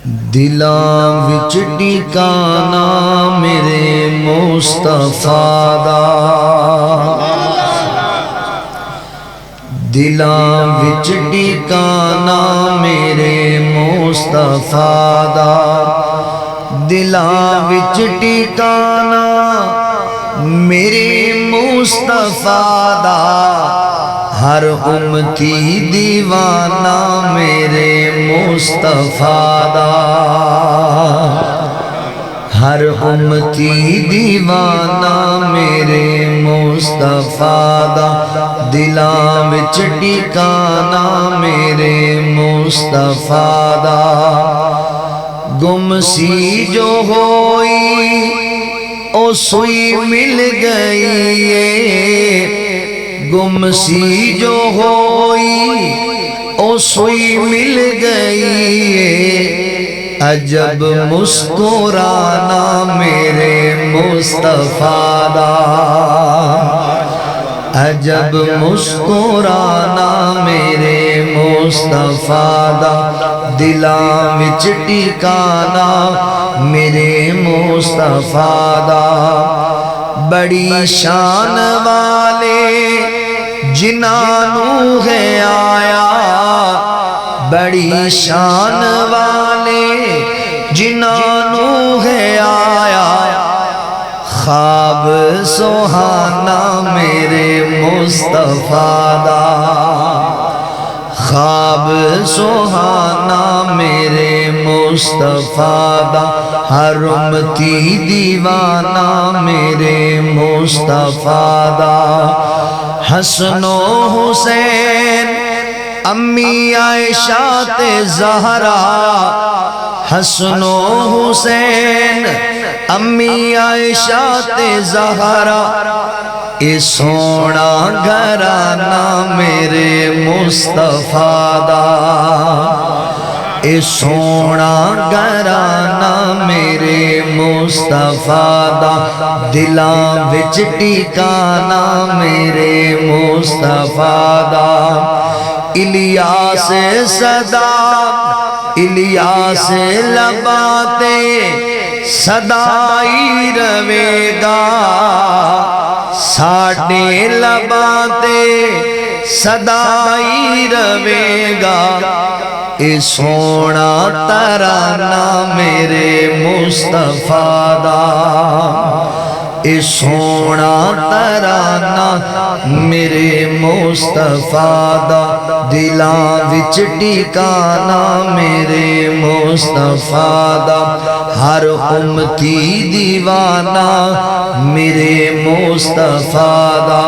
دلاں وچ ٹھکانا میرے مصطفیٰ دا، دلاں وچ ٹھکانا میرے مصطفیٰ دا، دلاں وچ ٹھکانا میرے مصطفیٰ دا، ہر امتی دیوانہ میرے مصطفیٰ دا، ہر امتی دیوانہ میرے مصطفیٰ دا، دلاں وچ ٹھکانا میرے مصطفیٰ دا، گم سی جو ہوئی او سوئی مل گئی ہے، گم سی جو ہوئی او سوئی مل گئی ہے، عجب مسکرانا میرے مصطفیٰ دا، عجب مسکرانا میرے مصطفیٰ دا، دلاں وچ ٹھکانا میرے مصطفیٰ دا، بڑی شان والے جنانوں ہے آیا، بڑی شان والے جنانوں ہے آیا، خواب سہانا میرے مصطفیٰ دا، خواب سہانا میرے مصطفیٰ دا، ہر امتی دیوانہ میرے مصطفیٰ دا، حسن و حسین امی عائشہ تے زہرا، حسن و حسین امی عائشہ تے زہرا، اے سونا گھرانہ میرے مصطفیٰ دا، اے سونا گھرانہ میرے مصطفیٰ دا، دلاں وچ ٹھکانا میرے مصطفیٰ دا، الیاس صدا الیاس لباتے صدائی روے گا، ساڑھے لباتے صدائی روے گا، اے سونا ترانہ میرے مصطفیٰ دا، اے سونا ترانہ میرے مصطفیٰ دا، دلاں وچ ٹھکانا میرے مصطفیٰ دا، ہر امتی دیوانہ میرے مصطفیٰ دا۔